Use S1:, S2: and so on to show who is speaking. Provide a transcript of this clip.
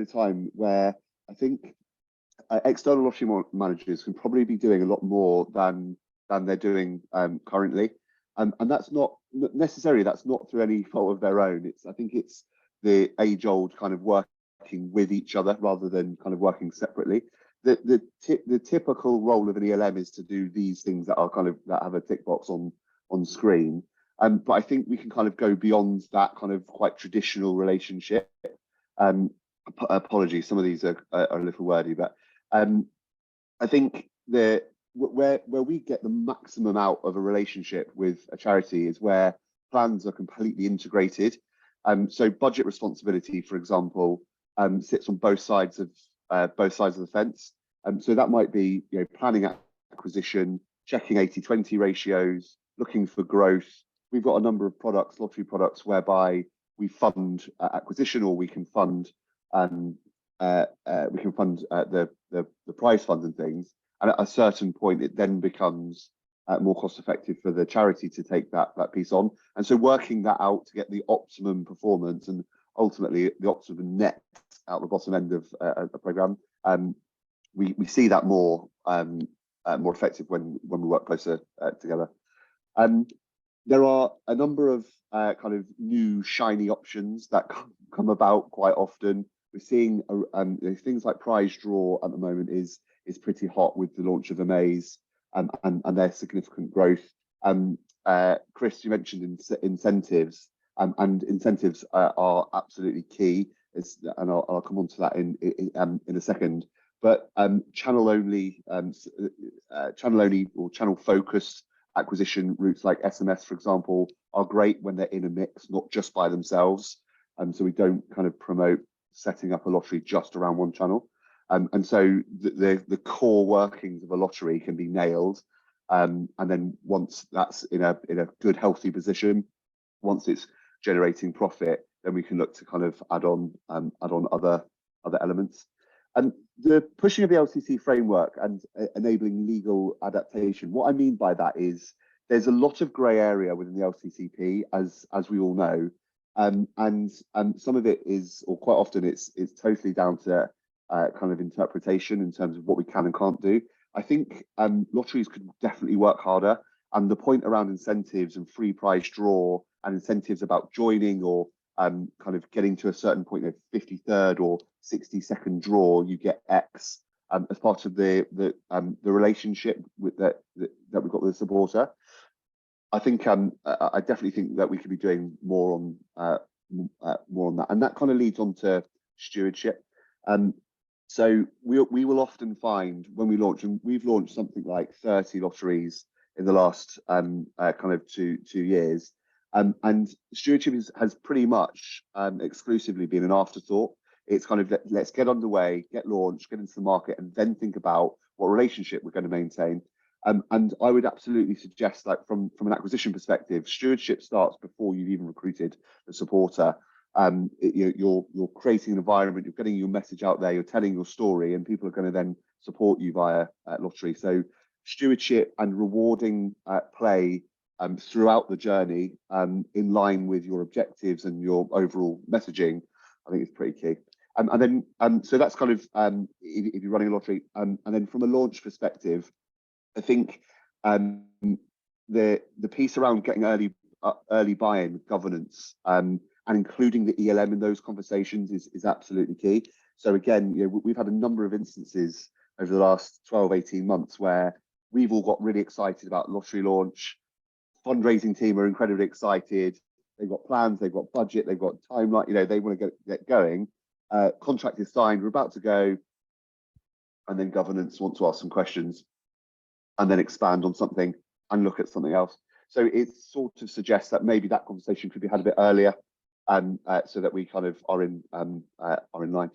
S1: of time where I think external lottery managers can probably be doing a lot more than they're doing currently, and that's not necessarily, that's not through any fault of their own. I think it's the age-old kind of working with each other rather than kind of working separately. The typical role of an ELM is to do these things that are kind of that have a tick box on screen. But I think we can kind of go beyond that kind of quite traditional relationship. Apologies, some of these are a little wordy, but I think where we get the maximum out of a relationship with a charity is where plans are completely integrated. So budget responsibility, for example, sits on both sides of the fence. So that might be, you know, planning acquisition, checking 80-20 ratios, looking for growth. We've got a number of products, lottery products, whereby we fund acquisition, or we can fund the prize fund and things. And at a certain point, it then becomes more cost effective for the charity to take that piece on. And so working that out to get the optimum performance and ultimately the optimum net out the bottom end of a program, we see that more effective when we work closer together. There are a number of kind of new shiny options that come about quite often. We're seeing things like prize draw at the moment is pretty hot with the launch of Amaze and their significant growth. Chris, you mentioned incentives, and incentives are absolutely key. And I'll come on to that in a second. But channel only or channel focused acquisition routes like SMS, for example, are great when they're in a mix, not just by themselves. So we don't kind of promote setting up a lottery just around one channel. And so the core workings of a lottery can be nailed. And then once that's in a good, healthy position, once it's generating profit, then we can look to kind of add on other elements. And the pushing of the LCC framework and enabling legal adaptation, what I mean by that is there's a lot of grey area within the LCCP, as we all know, and some of it is, or quite often it's totally down to kind of interpretation in terms of what we can and can't do. I think lotteries could definitely work harder, and the point around incentives and free prize draw and incentives about joining or kind of getting to a certain point, 53rd or 62nd draw, you get X as part of the relationship with that we've got with the supporter. I think I definitely think that we could be doing more on that, and that kind of leads on to stewardship. So we will often find when we launch, and we've launched something like 30 lotteries in the last kind of two years. And stewardship has pretty much exclusively been an afterthought. It's kind of let's get underway, get launched, get into the market, and then think about what relationship we're going to maintain. And I would absolutely suggest that from an acquisition perspective, stewardship starts before you've even recruited the supporter. You're creating an environment, you're getting your message out there, you're telling your story, and people are going to then support you via lottery. So stewardship and rewarding play throughout the journey, in line with your objectives and your overall messaging, I think is pretty key. And then so that's kind of if you're running a lottery, and then from a launch perspective, I think the piece around getting early buy-in, governance, and including the ELM in those conversations is absolutely key. So again, we've had a number of instances over the last 12-18 months where we've all got really excited about lottery launch. Fundraising team are incredibly excited. They've got plans, they've got budget, they've got timeline. They want to get going. Contract is signed, we're about to go, and then governance want to ask some questions, and then expand on something and look at something else. So it sort of suggests that maybe that conversation could be had a bit earlier, so that we kind of are in line.